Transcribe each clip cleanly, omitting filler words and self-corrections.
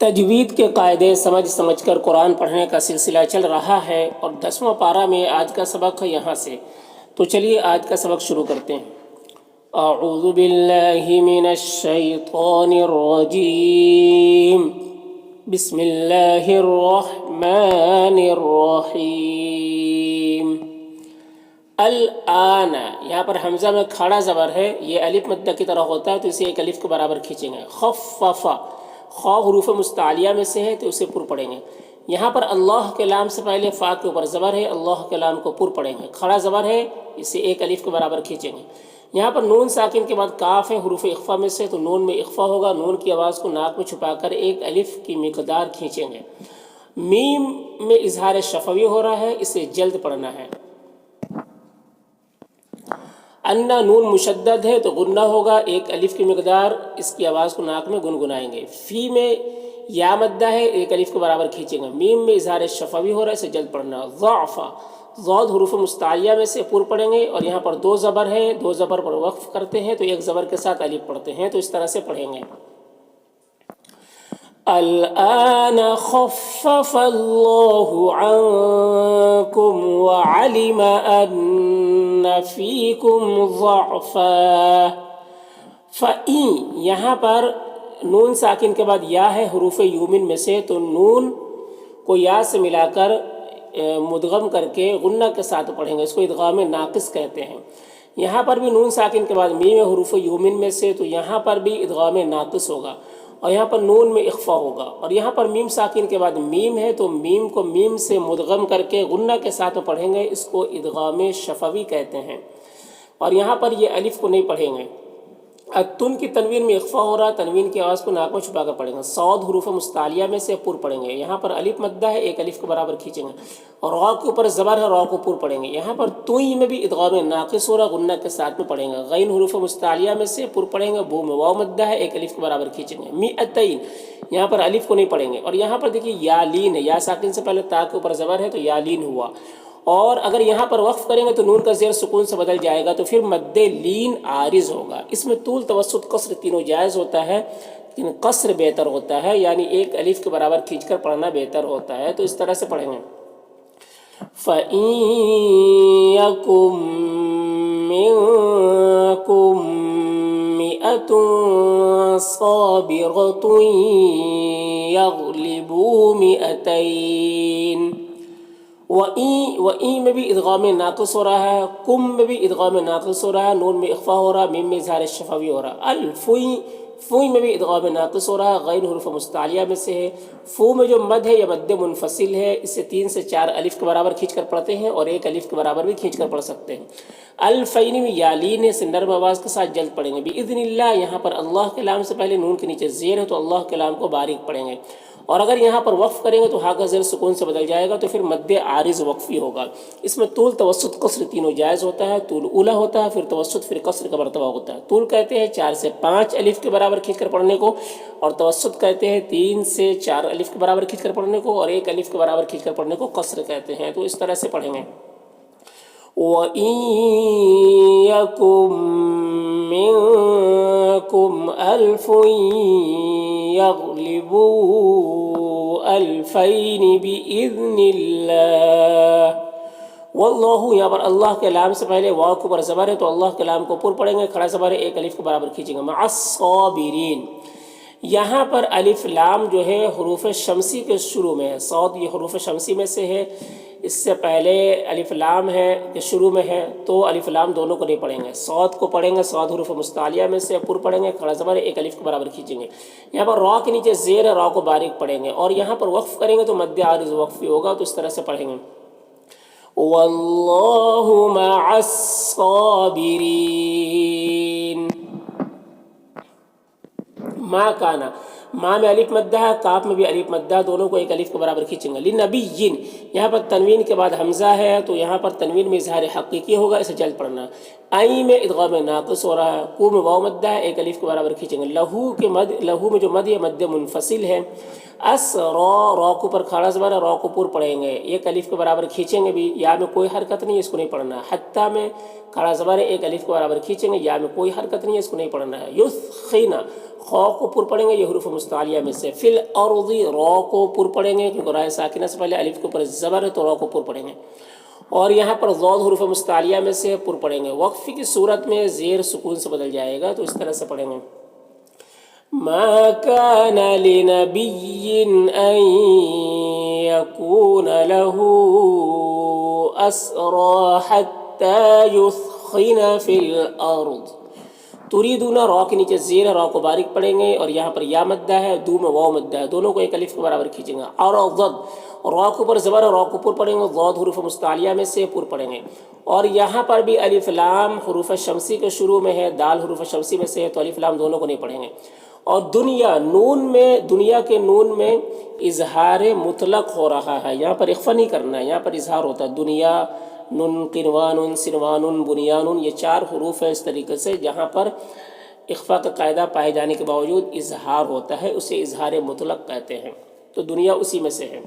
تجوید کے قاعدے سمجھ کر قرآن پڑھنے کا سلسلہ چل رہا ہے اور 10واں پارہ میں آج کا سبق ہے یہاں سے۔ تو چلیے آج کا سبق شروع کرتے ہیں۔ اعوذ باللہ من الشیطان الرجیم، بسم اللہ الرحمن الرحیم۔ الآن، یہاں پر حمزہ میں کھڑا زبر ہے، یہ الف مدہ کی طرح ہوتا ہے تو اسے ایک الف کے برابر کھینچیں گے۔ خففا، خا حروف مستعلیہ میں سے ہے تو اسے پر پڑھیں گے۔ یہاں پر اللہ کے لام سے پہلے فا کے اوپر زبر ہے، اللہ کے لام کو پر پڑھیں گے۔ کھڑا زبر ہے، اسے ایک الف کے برابر کھینچیں گے۔ یہاں پر نون ساکن کے بعد کاف ہے حروف اخفا میں سے، تو نون میں اخفا ہوگا، نون کی آواز کو ناک میں چھپا کر ایک الف کی مقدار کھینچیں گے۔ میم میں اظہار شفوی ہو رہا ہے، اسے جلد پڑھنا ہے۔ انا نون مشدد ہے تو غنہ ہوگا، ایک الف کی مقدار، اس کی آواز کو ناک میں گنگنائیں گے۔ فی میں یا مدہ ہے، ایک الف کے برابر کھینچیں گے۔ میم میں اظہار شفوی ہو رہا ہے، اسے جلد پڑھنا۔ ضعفا، ضاد حروف مستعلیہ میں سے پر پڑھیں گے، اور یہاں پر دو زبر ہے، دو زبر پر وقف کرتے ہیں تو ایک زبر کے ساتھ الف پڑھتے ہیں، تو اس طرح سے پڑھیں گے۔ الآن خفف اللہ عنکم وعلم ان فیکم ضعفا۔ فَإِن، یہاں پر نون ساکن کے بعد یا ہے حروف یومن میں سے، تو نون کو یا سے ملا کر مدغم کر کے غنہ کے ساتھ پڑھیں گے، اس کو ادغام ناقص کہتے ہیں۔ یہاں پر بھی نون ساکن کے بعد میم حروف یومن میں سے، تو یہاں پر بھی ادغام ناقص ہوگا، اور یہاں پر نون میں اخفا ہوگا، اور یہاں پر میم ساکن کے بعد میم ہے تو میم کو میم سے مدغم کر کے غنہ کے ساتھ پڑھیں گے، اس کو ادغام شفوی کہتے ہیں۔ اور یہاں پر یہ الف کو نہیں پڑھیں گے۔ التن کی تنوین میں اخفا ہو رہا، تنوین کی آواز کو ناک میں چھپا کر پڑھیں گے۔ صاد حروف مستعلیہ میں سے پر پڑھیں گے، یہاں پر الف مدہ ہے، ایک الف کے برابر کھینچیں گے، اور را کے اوپر زبر ہے، را کو پر پڑھیں گے۔ یہاں پر توئی میں بھی ادغام ناقص ہو رہا، غنہ کے ساتھ میں پڑھیں گے۔ غین حروف مستعلیہ میں سے پر پڑھیں گے، بو میں واو مدہ ہے، ایک الف کے برابر کھینچیں گے۔ مئتین، یہاں پر الف کو نہیں پڑھیں گے، اور یہاں پر دیکھیے یا لین ہے، یا ساکن سے پہلے تا کے اوپر زبر ہے تو یا لین ہوا، اور اگر یہاں پر وقف کریں گے تو نون کا زیر سکون سے بدل جائے گا، تو پھر مد لین عارض ہوگا۔ اس میں طول، توسط، قصر تینوں جائز ہوتا ہے، لیکن قصر بہتر ہوتا ہے، یعنی ایک الف کے برابر کھینچ کر پڑھنا بہتر ہوتا ہے، تو اس طرح سے پڑھیں گے۔ فَإِن يَكُن مِّنكُم مِّئَةٌ صَابِرَةٌ يَغْلِبُوا مِئَتَيْنِ۔ وَإِن میں بھی ادغام ناقص ہو رہا ہے، کم میں بھی ادغام ناقص ہو رہا ہے، نون میں اخفا ہو رہا ہے، میم میں اظہار شفوی ہو رہا ہے۔ الفوئی، فوئی میں بھی ادغام ناقص ہو رہا ہے، غین حروف مستعلیہ میں سے ہے۔ فو میں جو مد ہے یہ مد منفصل ہے، اسے 3 سے 4 الف کے برابر کھینچ کر پڑھتے ہیں، اور ایک الف کے برابر بھی کھینچ کر پڑھ سکتے ہیں۔ الفین میں یالین ہے، نرم آواز کے ساتھ جلد پڑھیں گے۔ باذن اللہ، یہاں پر اللہ کے لام سے پہلے نون کے نیچے زیر ہے تو اللہ کے لام کو باریک پڑھیں گے، اور اگر یہاں پر وقف کریں گے تو ہا کا زیر سکون سے بدل جائے گا، تو پھر مد عارض وقفی ہوگا۔ اس میں طول، توسط، قصر تینوں جائز ہوتا ہے۔ طول اولا ہوتا ہے، پھر توسط، پھر قصر کا مرتبہ ہوتا ہے۔ طول کہتے ہیں 4 سے 5 الف کے برابر کھینچ کر پڑھنے کو، اور توسط کہتے ہیں 3 سے 4 الف کے برابر کھینچ کر پڑھنے کو، اور 1 الف کے برابر کھینچ کر پڑھنے کو قصر کہتے ہیں، تو اس طرح سے پڑھیں گے۔ وَإِن يَكُن مِّنكُمْ أَلْفٌ يَغْلِبُوا أَلْفَيْنِ بِإِذْنِ اللَّهِ۔ واللہ، یہاں پر اللہ کے لام سے پہلے واو کے اوپر زبر ہے تو اللہ کے لام کو پر پڑھیں گے، کھڑا زبر ہے، ایک الف کے برابر کھینچیں گے۔ مع الصابرین، یہاں پر الف لام جو ہے حروف شمسی کے شروع میں ہے، صاد یہ حروف شمسی میں سے ہے، اس سے پہلے الف لام ہے کہ شروع میں ہے، تو الف لام دونوں کو نہیں پڑھیں گے، صاد کو پڑھیں گے، صاد حروف مستعلیہ میں سے پر پڑھیں گے، کھڑا زبر ہے، ایک الف کے برابر کھینچیں گے۔ یہاں پر را کے نیچے زیر ہے، را کو باریک پڑھیں گے، اور یہاں پر وقف کریں گے تو مد عارض وقفی ہوگا، تو اس طرح سے پڑھیں گے۔ واللہ مع الصابرین۔ ما کانا، ماں میں الف مدہ ہے، کاف میں بھی الف مدہ، دونوں کو ایک الف کے برابر کھینچیں گے۔ لنبیین، یہاں پر تنوین کے بعد حمزہ ہے تو یہاں پر تنوین میں اظہار حقیقی ہوگا، اسے جلد پڑھنا۔ آئی میں ادغام ناقص ہو رہا ہے، کو میں واو مدہ ہے، ایک الف کے برابر کھینچیں گے۔ لہو کے مد، لہو میں جو مد ہے مد منفصل ہے۔ اس را، را کو پر کھڑا زبر ہے، را کو پر پڑھیں گے، ایک الف کے برابر کھینچیں گے بھی، یا میں کوئی حرکت نہیں ہے، اس کو نہیں پڑھنا۔ حتی میں کھڑا زبر ہے، ایک الف کے برابر کھینچیں گے، یا میں کوئی حرکت نہیں ہے، اس کو نہیں پڑھنا ہے۔ یسخینا، خو کو پر پڑھیں گے، یہ حروف مستعلیہ میں سے. فی الارض را کو پر پڑھیں گے کیونکہ راء ساکنہ سے پہلے الف کے اوپر زبر ہے تو را کو پر پڑھیں گے. اور یہاں پر ضاد حروف مستعلیہ میں سے پر پڑھیں گے. وقف کی صورت میں زیر سکون سے بدل جائے گا تو اس طرح سے پڑھیں گے. ما كان لنبي أن يكون له أسرى حتى يثخن في الأرض. تریدون را کے نیچے زیر را کو باریک پڑھیں گے اور یہاں پر یا مدہ ہے، دو میں واو مدہ ہے، دونوں کو ایک الف کے برابر کھینچیں گے. ارضد را کو پر زبر را کو پر پڑھیں گے، ضاد حروف مستعلیہ میں سے پر پڑھیں گے. اور یہاں پر بھی الف لام حروف شمسی کے شروع میں ہے، دال حروف شمسی میں سے ہے تو الف لام دونوں کو نہیں پڑھیں گے. اور دنیا نون میں، دنیا کے نون میں اظہار مطلق ہو رہا ہے، یہاں پر اخفا نہیں کرنا ہے، یہاں پر اظہار ہوتا ہے. دنیا، نون، قنوان، سنوان، بنیان، یہ چار حروف ہیں اس طریقے سے جہاں پر اخفا کا قاعدہ پائے جانے کے باوجود اظہار ہوتا ہے، اسے اظہار مطلق کہتے ہیں. تو دنیا اسی میں سے ہے.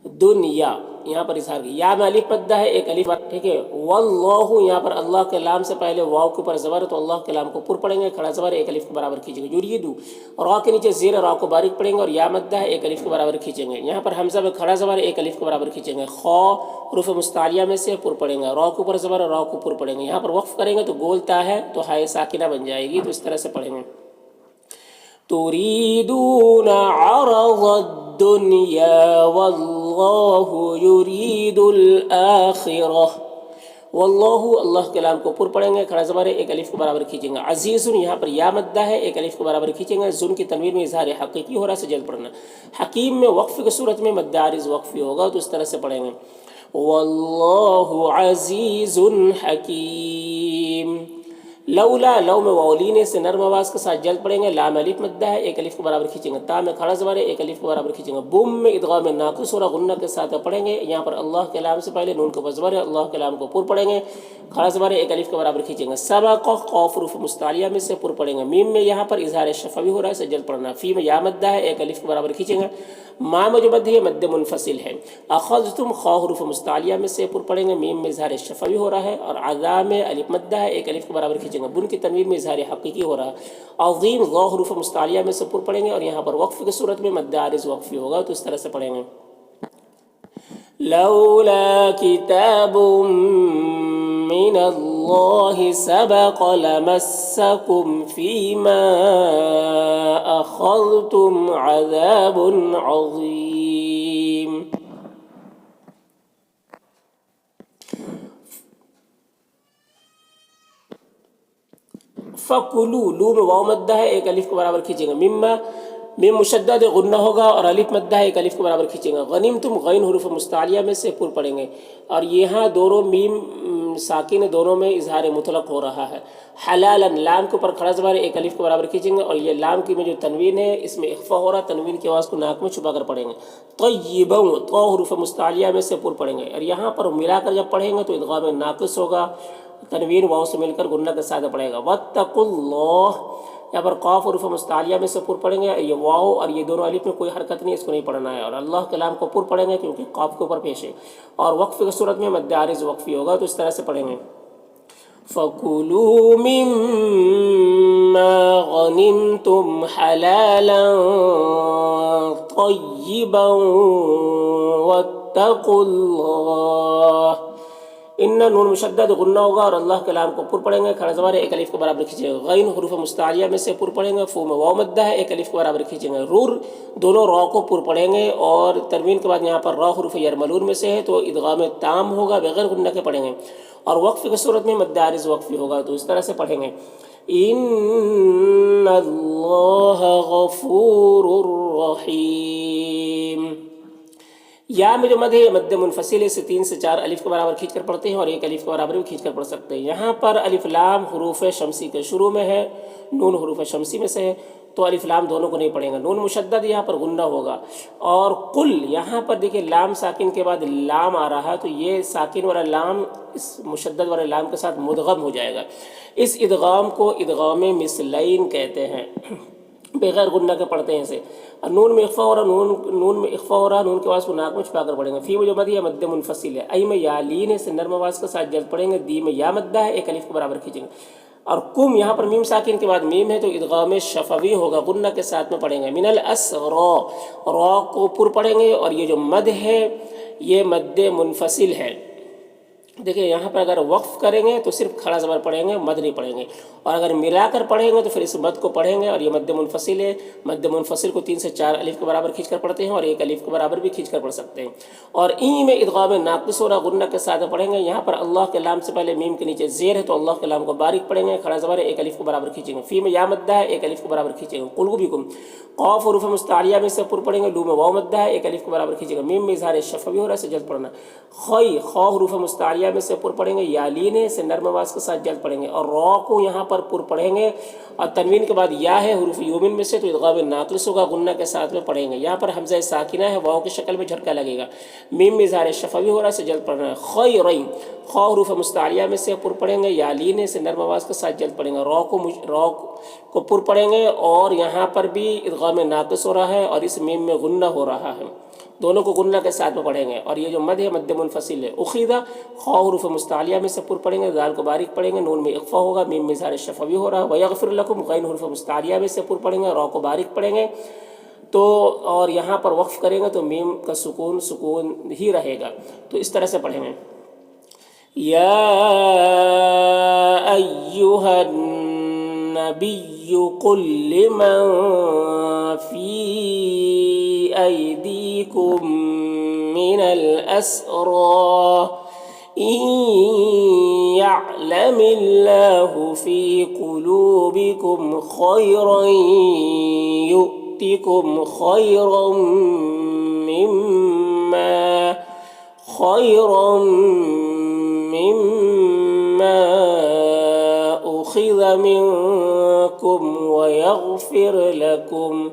دنیا یہاں پر اظہار کی، یا میں الف مدہ ہے، ایک الف، ٹھیک ہے. واللہ یہاں پر اللہ کے لام سے پہلے واو کے اوپر زبر ہے تو اللہ کے لام کو پر پڑھیں گے، کھڑا زبر ایک الف کے برابر کھینچیں گے. یریدو را کے نیچے زیر را کو باریک پڑھیں گے اور یا مدہ ہے، ایک الف کے برابر کھینچیں گے. یہاں پر حمزہ میں کھڑا زبر ایک الف کے برابر کھینچیں گے. خا حروف مستعلیہ میں سے پر پڑھیں گے، را کے اوپر زبر را کو پر پڑھیں گے. یہاں پر وقف کریں گے تو گولتا ہے تو ہائے ساکنہ بن جائے گی، تو اس طرح سے پڑھیں گے. تريدون عرض الدنيا والله يريد الآخرة. واللہ اللہ کے لام کو پر پڑھیں گے، کھڑا زبر ہے، ایک الف کے برابر کھینچیں گے. عزیز یہاں پر یا مدہ ہے، ایک الف کے برابر کھینچیں گے. ذن کی تنوین میں اظہار حقیقی ہو رہا ہے، سے جلد پڑھنا. حکیم میں وقف کی صورت میں مد عارض وقفی ہوگا تو اس طرح سے پڑھیں گے. واللہ عزیز حکیم. لولا لو میں واولین سے نرم آواز کے ساتھ جلد پڑھیں گے. لام الف مدہ ہے، ایک الف کے برابر کھینچیں گے. تا میں کھڑا زبر ہے، ایک الف کے برابر کھینچیں گے. بم میں ادغام ناقص اور غنہ کے ساتھ پڑھیں گے. یہاں پر اللہ کے لام سے پہلے نون کو زبر ہے، اللہ کے لام کو پر پڑھیں گے، کھڑا زبر ہے، ایک الف کے برابر کھینچیں گے. سبق قاف حروف مستعلیہ میں سے پر پڑھیں گے. میم میں یہاں پر اظہار شفوی ہو رہا ہے، سے جلد پڑھنا. فی میں یا مدہ ہے، ایک الف کے برابر کھینچیں گے. ما میں جو مد ہے مد منفصل ہے. اخذتم خا حروف مستعلیہ میں سے پر پڑھیں گے. میم میں اظہار شفوی ہو رہا ہے. اور عذا میں الف مدہ ہے، ایک الف کے برابر کھینچیں گے. بن کی تنوین میں اظہار حقیقی ہو رہا ہے. عظیم ضا حروف مستعلیہ میں سے پر پڑھیں گے اور یہاں پر وقف کی صورت میں مد عارض وقفی ہوگا تو اس طرح سے پڑھیں گے. لولا کتاب من اللہ سبق لمسکم فیما اخذتم عذاب عظیم. فکلو لو میں واو مدہ ہے، ایک الف کے برابر کھینچیں گے. مما میم مشدد غنہ ہوگا اور الف مدہ ہے، ایک الف کے برابر کھینچیں گے. غنیمتم غین حروف مستعلیہ میں سے پر پڑھیں گے اور یہاں دونوں میم ساکن دونوں میں اظہار مطلق ہو رہا ہے. حلالا لام کے اوپر کھڑا زبر ایک الف کے برابر کھینچیں گے اور یہ لام کی میں جو تنوین ہے اس میں اخفا ہو رہا ہے، تنوین کی آواز کو ناک میں چھپا کر پڑھیں گے. طیبا تو حروف مستعلیہ میں سے پر پڑھیں گے اور یہاں پر ملا کر جب پڑھیں گے تو ادغام ناقص ہوگا، تنوین واو سے مل کر غنہ کے ساتھ پڑے گا. واتقوا اللہ یہاں پر قاف حروف مستعلیہ میں سے پر پڑھیں گے. یہ واو اور یہ دونوں الف میں کوئی حرکت نہیں، اس کو نہیں پڑھنا ہے. اور اللہ کے لام کو پر پڑھیں گے کیونکہ قاف کے اوپر پیش ہے. اور وقف کی صورت میں مد عارض وقفی ہوگا تو اس طرح سے پڑھیں گے. فَكُلُوا مِمَّا غَنِمْتُمْ حَلَالًا طَيِّبًا وَاتَّقُوا اللَّهَ. ان نون مشدد غنہ ہوگا اور اللہ کے لام کو پر پڑھیں گے، کھڑا زبر ہے، ایک الف کے برابر کھینچیں گے. غین حروف مستعلیہ میں سے پر پڑھیں گے. فو میں واو مدہ ہے، ایک الف کے برابر کھینچیں گے. رور دونوں را کو پر پڑھیں گے اور تنوین کے بعد یہاں پر را حروف یرملون میں سے ہے تو ادغام تام ہوگا، بغیر غنہ کے پڑھیں گے. اور وقف کی صورت میں مد عارض وقفی ہوگا تو اس طرح سے پڑھیں گے. ان اللہ غفور رحیم. یا میں جو مد ہے مد منفصل ہے، سے 3 سے 4 الف کے برابر کھینچ کر پڑھتے ہیں اور ایک الف کے برابر بھی کھینچ کر پڑھ سکتے ہیں. یہاں پر الف لام حروف شمسی کے شروع میں ہے، نون حروف شمسی میں سے ہے تو الف لام دونوں کو نہیں پڑھیں گا. نون مشدد یہاں پر غنہ ہوگا. اور قل یہاں پر دیکھیں لام ساکن کے بعد لام آ رہا ہے تو یہ ساکن والا لام اس مشدد والے لام کے ساتھ مدغم ہو جائے گا. اس ادغام کو ادغام مثلین کہتے ہیں، بغیر غنہ کے پڑھتے ہیں اسے. نون میں اخفا ہو رہا، نون میں اخفا ہو رہا، نون کی آواز کو ناک میں چھپا کر پڑھیں گے. فی میں جو مد ہے مد منفصل ہے. ای میں یا لین سے نرم آواز کے ساتھ جلد پڑھیں گے. دی میں یا مدہ ہے، ایک الف کے برابر کھینچیں گے. اور کم یہاں پر میم ساکن کے بعد میم ہے تو ادغام شفوی ہوگا، غنہ کے ساتھ میں پڑھیں گے۔ من الاسرا، را کو پر پڑھیں گے، اور یہ جو مد ہے یہ مد منفصل ہے۔ دیکھیں یہاں پر اگر وقف کریں گے تو صرف کھڑا زبر پڑھیں گے، مد نہیں پڑھیں گے، اور اگر ملا کر پڑھیں گے تو پھر اس مد کو پڑھیں گے، اور یہ مد منفصل ہے۔ مد منفصل کو 3 سے 4 الف کے برابر کھینچ کر پڑھتے ہیں، اور 1 الف کے برابر بھی کھینچ کر پڑھ سکتے ہیں۔ اور این میں ادغام ناقص ہو رہا، غنہ کے ساتھ پڑھیں گے۔ یہاں پر اللہ کے لام سے پہلے میم کے نیچے زیر ہے تو اللہ کے لام کو باریک پڑھیں گے، کھڑا زبر ہے، 1 الف کے برابر کھینچیں گے۔ فی میں یا مدہ ہے، 1 الف کے برابر کھینچیں گے۔ قل بکم، قاف حروف مستعلیہ میں سے پر پڑھیں گے، لو میں واو مدہ ہے، 1 الف کے برابر کھینچیں گے۔ میم میں اظہار شفوی ہو رہا ہے، سے جلد پڑھنا۔ خی، خا حروف مستعلیہ میں سے پر پڑھیں گے، یا لین ہے، سے نرم آواز کے ساتھ جلد پڑھیں گے۔ اور را کو یہاں پر پر پڑھیں گے، اور تنوین کے بعد یا ہے حروف یومن میں سے تو ادغام ناقص ہوگا، غنہ کے ساتھ میں پڑھیں گے۔ یہاں پر حمزہ ساکنہ ہے، واو کی شکل میں جھٹکا لگے گا۔ میم میں اظہار شفوی ہو رہا ہے، سے جلد پڑھنا ہے۔ خیرین، خا حروف مستعلیہ میں سے پر پڑھیں گے، یا لین سے نرم آواز کے ساتھ جلد پڑھیں گے۔ را کو پر پڑھیں گے، اور یہاں پر بھی ادغام ناقص ہو رہا ہے، اور اس میم میں غنہ ہو رہا ہے، دونوں کو غنہ کے ساتھ میں پڑھیں گے۔ اور یہ جو مد ہے مد منفصل ہے۔ اخیدہ، خا حروف مستعلیہ میں سے پر پڑھیں گے، دال کو باریک پڑھیں گے، نون میں اخفا ہوگا، میم میں اظہار شفوی ہو رہا ہے۔ ویغفر لکم، غین حروف مستعلیہ میں سے پر پڑھیں گے، را کو باریک پڑھیں گے تو، اور یہاں پر وقف کریں گے تو میم کا سکون ہی رہے گا، تو اس طرح سے پڑھیں گے۔ یا ایہا النبی قل لمن فی ایدیکم من الاسرى إن يعلم الله في قلوبكم خيرا يؤتكم خيرا مما أخذ منكم ويغفر لكم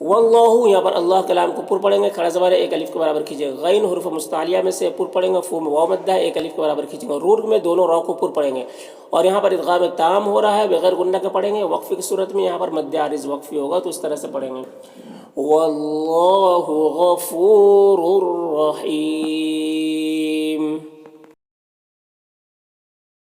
واللہ، یہاں پر اللہ کلام کو پر پڑھیں گے، کھڑا زبر ہے، 1 الف کے برابر کھینچیں گے۔ غین حروف مستعلیہ میں سے پر پڑھیں گے، فو میں واو مدہ ہے، 1 الف کے برابر کھینچیں گے۔ رور میں دونوں را کو پر پڑھیں گے، اور یہاں پر ادغام تام ہو رہا ہے، بغیر غنہ کے پڑھیں گے۔ وقف کی صورت میں یہاں پر مد عارض وقفی ہوگا تو اس طرح سے پڑھیں گے۔ واللہ غفور رحیم۔